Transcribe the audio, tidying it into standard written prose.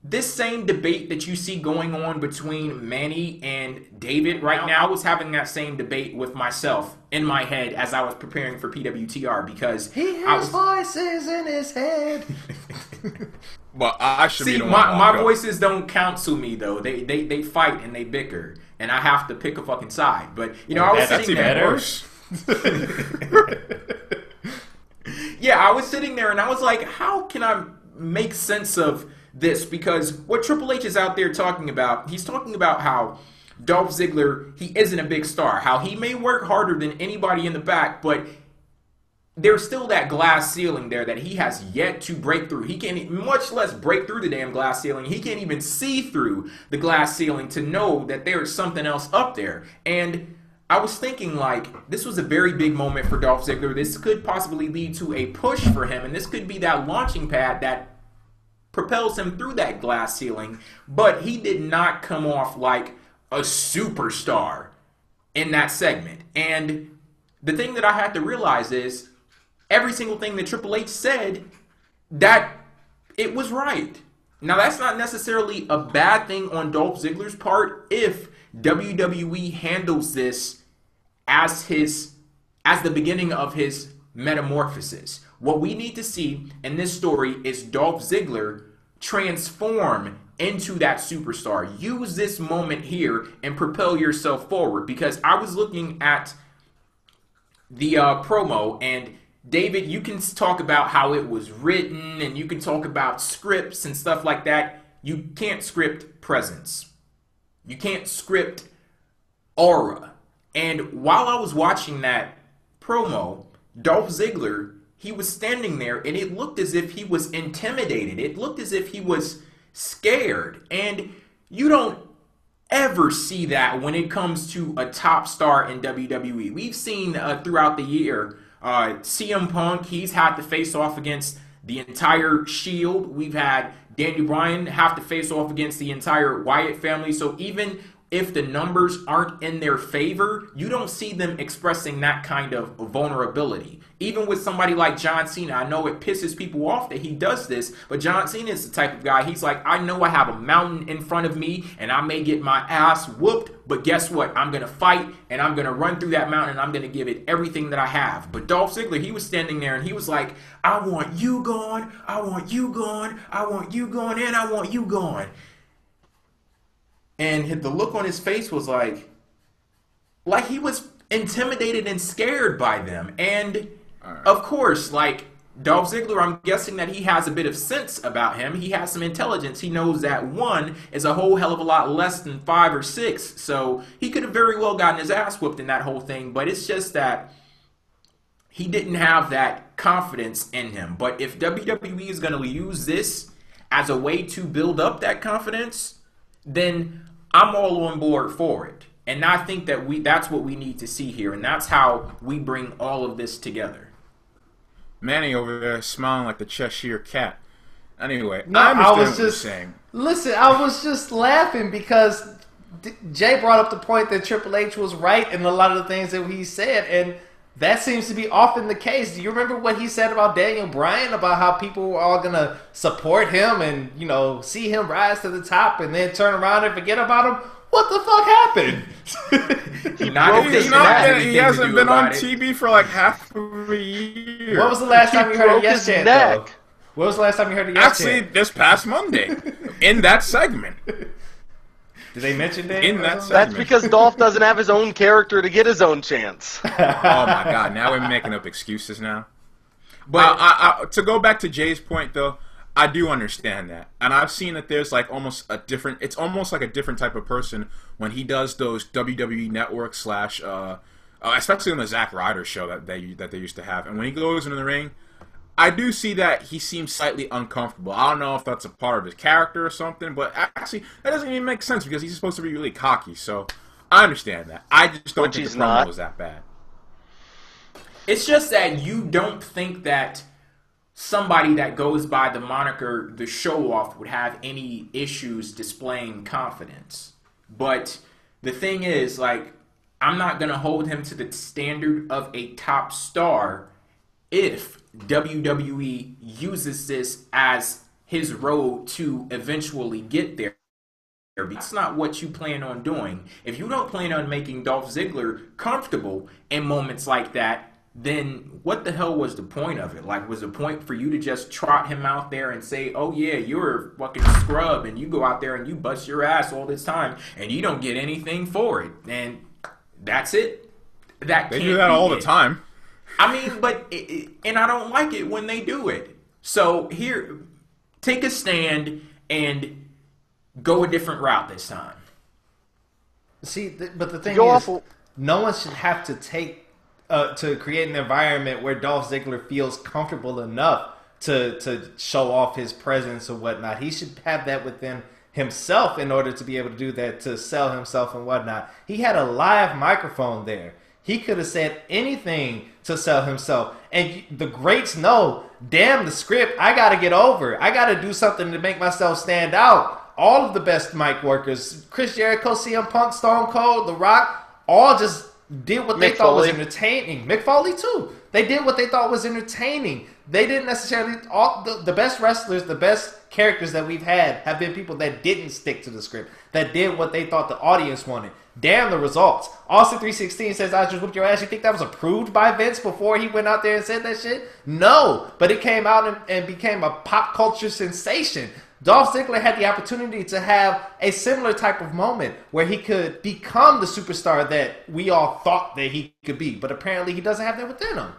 this same debate that you see going on between Manny and David right now, I was having that same debate with myself in my head as I was preparing for PWTR because he has voices in his head. Well, I should see, be the one. My voices don't counsel me though. They fight and they bicker, and I have to pick a fucking side. But you know, I was sitting there. Worse. Yeah, I was sitting there and I was like, how can I make sense of this? Because what Triple H is out there talking about, he's talking about how Dolph Ziggler, he isn't a big star, how he may work harder than anybody in the back, but there's still that glass ceiling there that he has yet to break through. He can't, much less break through the damn glass ceiling. He can't even see through the glass ceiling to know that there's something else up there. And I was thinking, like, this was a very big moment for Dolph Ziggler. This could possibly lead to a push for him, and this could be that launching pad that propels him through that glass ceiling. But he did not come off like a superstar in that segment. And the thing that I had to realize is, every single thing that Triple H said, that it was right. Now, that's not necessarily a bad thing on Dolph Ziggler's part if WWE handles this as the beginning of his metamorphosis. What we need to see in this story is Dolph Ziggler transform into that superstar. Use this moment here and propel yourself forward. Because I was looking at the promo, and David, you can talk about how it was written, and you can talk about scripts and stuff like that. You can't script presence. You can't script aura. And while I was watching that promo, Dolph Ziggler, he was standing there, and it looked as if he was intimidated. It looked as if he was scared. And you don't ever see that when it comes to a top star in WWE. We've seen throughout the year, CM Punk, he's had to face off against the entire Shield. We've had Daniel Bryan have to face off against the entire Wyatt family. So even if the numbers aren't in their favor, you don't see them expressing that kind of vulnerability. Even with somebody like John Cena, I know it pisses people off that he does this, but John Cena is the type of guy, he's like, I know I have a mountain in front of me, and I may get my ass whooped, but guess what? I'm going to fight, and I'm going to run through that mountain, and I'm going to give it everything that I have. But Dolph Ziggler, he was standing there, and he was like, I want you gone, I want you gone, I want you gone, and I want you gone. And the look on his face was like he was intimidated and scared by them. And of course, like Dolph Ziggler, I'm guessing that he has a bit of sense about him. He has some intelligence. He knows that 1 is a whole hell of a lot less than 5 or 6. So he could have very well gotten his ass whooped in that whole thing. But it's just that he didn't have that confidence in him. But if WWE is going to use this as a way to build up that confidence, then I'm all on board for it. And I think that that's what we need to see here. And that's how we bring all of this together. Manny over there smiling like the Cheshire Cat. Anyway, no, I understand was what you're just saying. Listen, I was just laughing because Jay brought up the point that Triple H was right in a lot of the things that he said, and that seems to be often the case. Do you remember what he said about Daniel Bryan, about how people are going to support him and, you know, see him rise to the top and then turn around and forget about him? What the fuck happened? He hasn't been on TV for like half a year. What was the last time you heard a Yes Chant, though? When was the last time you heard a Yes Chant? Actually, this past Monday, in that segment. Did they mention that? In that segment. That's because Dolph doesn't have his own character to get his own chance. Oh my God! Now we're making up excuses now. But to go back to Jay's point, though, I do understand that, and I've seen that there's like almost a different. It's almost like a different type of person when he does those WWE Network / especially on the Zack Ryder show that they used to have, and when he goes into the ring, I do see that he seems slightly uncomfortable. I don't know if that's a part of his character or something, but actually that doesn't even make sense because he's supposed to be really cocky. So I understand that. I just don't think the promo was that bad. It's just that you don't think that somebody that goes by the moniker the show off would have any issues displaying confidence. But the thing is, like, I'm not going to hold him to the standard of a top star if WWE uses this as his road to eventually get there. That's not what you plan on doing. If you don't plan on making Dolph Ziggler comfortable in moments like that, then what the hell was the point of it? Like, was the point for you to just trot him out there and say, oh yeah, you're a fucking scrub and you go out there and you bust your ass all this time and you don't get anything for it? And that's it? They do that all the time. I mean, and I don't like it when they do it. So here, take a stand and go a different route this time. See, but the thing is, no one should have to to create an environment where Dolph Ziggler feels comfortable enough to show off his presence or whatnot. He should have that within himself in order to be able to do that, to sell himself and whatnot. He had a live microphone there. He could have said anything to sell himself. And the greats know, damn the script, I got to get over. I got to do something to make myself stand out. All of the best mic workers, Chris Jericho, CM Punk, Stone Cold, The Rock, all just did what they thought was entertaining. Mick Foley too. They did what they thought was entertaining. They didn't necessarily. The best wrestlers, the best characters that we've had have been people that didn't stick to the script, that did what they thought the audience wanted. Damn the results. Austin 316 says, I just whooped your ass. You think that was approved by Vince before he went out there and said that shit? No. But it came out and became a pop culture sensation. Dolph Ziggler had the opportunity to have a similar type of moment where he could become the superstar that we all thought that he could be. But apparently he doesn't have that within him.